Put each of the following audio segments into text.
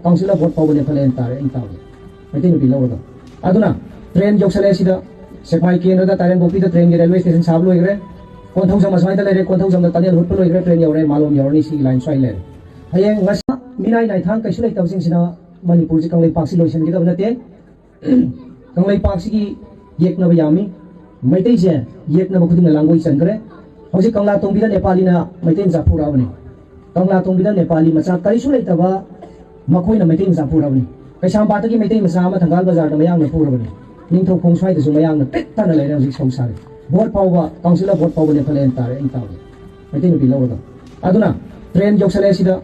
council vote पावने फलेन तारे इन तावे मैते नुपी लौरगा अदुना ट्रेन जोक्सले सिदा सेकमाई केंद्रदा तारेन बोपी द ट्रेन के रेलवे स्टेशन साब लोइग्रे कोंथौजम असमाइदा लेरे कोंथौजम द तनेल हुट लोइग्रे ट्रेन यौरे मालोम यौरनी सी लाइन स्वाइ लेरे हयेंग ngasa मिनाई नाइथांग कैसु लै तवसिंग सिना मणिपुर जी कंगलै पाक्सी लोइसन गिदा बनते कंगलै पाक्सी की येकनब यामी मैते जे येकनब खुदिंग लांगोइ चनग्रे हौजे कंगला तोंबिदा नेपालीना मैते जाफुराबने कंगला तोंबिदा नेपाली मचा कैसु लै तबा मखोइना मैते जाफुराबने कैसामपातगी मैते मचा अमा थंगाल बाजार द मयांगना पुराबने निंथौ खोंसाइ दसु मयांगना पेत्ताना लेरे हौजे सौसारे वोट पावबा काउंसिल वोट पावने फलेन तारे इन तावे मैते नुपी लौरगा अदुना ट्रेन जोक्सले सिदा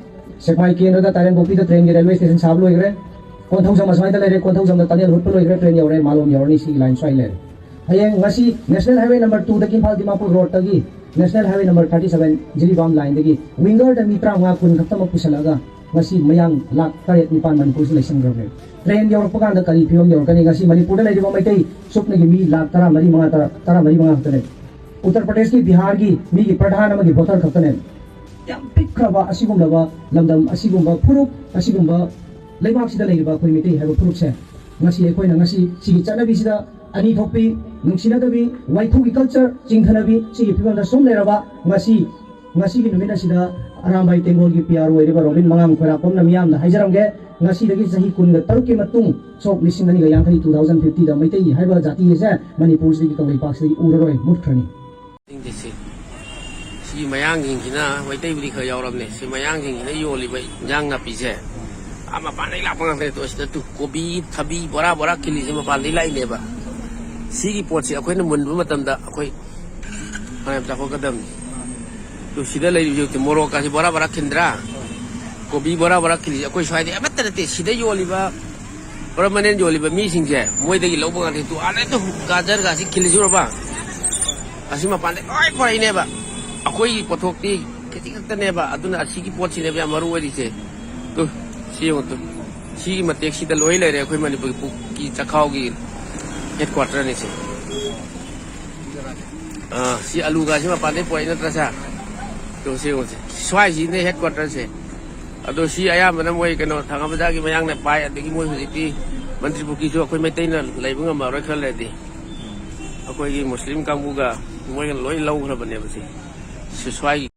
सेकमाई केंद्रदा तारेन बोपी द ट्रेन के रेलवे स्टेशन साब लोइग्रे कोंथौजम असमाइदा लेरे कोंथौजम द तनेल हुट लोइग्रे ट्रेन यौरे मालोम यौरनी सी लाइन स्वाइ लेरे हयेंग ngasi नेशनल हाईवे नंबर 2 द किंफाल दिमापुर रोड तगी national highway number 37 Jiribam line दगी विंगर द मित्रा वा कुन खतम पुसलागा ngasi मयांग लाख 8 मणिपुर से लेसन ग्रबे ट्रेन यौरपकान द करी फिवम यौरकनी ngasi मणिपुर द लेरिबो मैतै सुपनगी मी लाख 13 खतने उत्तर प्रदेश की बिहार की मी की प्रधान अमगी वोटर खतने याम पिखरबा असिगुमलबा लमदम असिगुमबा फुरुप असिगुमबा लेबाक सिदा लेरिबा कोइ मितै हैबो फुरुप से ngasi एकोइना ngasi सिगी चनबी सिदा अनि थोपी नुंसिनादबी वाइथुगी कल्चर चिंथनबी सिगी फिवम द सोम लेरबा ngasi की नुमिना सिदा अरामबाई तेंगोल की पीआर ओइरेबा रोबिन मंगाम खोरा कोमना मियाम द हाइजरमगे ngasi दगी सही कुन तरुक के मतुंग सोक लिसिंग अनि यांखै 2050 द मैतै हैबा जाति से मणिपुर से की कंगलै पाक से उररोय मुठखरनी सी मयांग हिंगिना मैतै बुली ख यावरमने सी मयांग हिंगिना योलिबा जांग ना पिसे आमा पानै लापंग थे तो सिदा तु कोबी थबी बोरा बोरा किली से मपान लाई लेबा सी की पोट से अखोइन मुनबा मतमदा अखोइ हायम ताखो कदम तो सिदा लै जो मोरो का बोरा बोरा खिंद्रा कोबी बोरा बोरा किली अखोइ स्वाइदे अमत नते सिदा योलिबा परमानेंट योलिबा मी सिंजे मोइदगी लौबा थे तु आले तो गाजर गासी किली जुरबा असी मपान ओइ फराइनेबा अखोइ पोथोकती खेती खतनेबा अदुना असी की पोट सिनेबा मरु ओइरिसे तो सी हो तो सी मतेक सिदा लोइ लेरे अखोइ मणिपुर की चखाव की हेडक्वार्टर ने से सी आलू गासी मपान पोइ नत्रसा तो सी हो स्वाइ जी ने हेडक्वार्टर से अदो सी अयामना मोइ कनो थांगामजा की मयांग ने पाइ अदगी मोइ हुजिति मंत्री पुकी जो अखोइ मैतैना लैबुंग मारोय खलैदि अखोइ मुस्लिम कांगुगा मोइ लोइ लौग्रबने बसे स्वाइ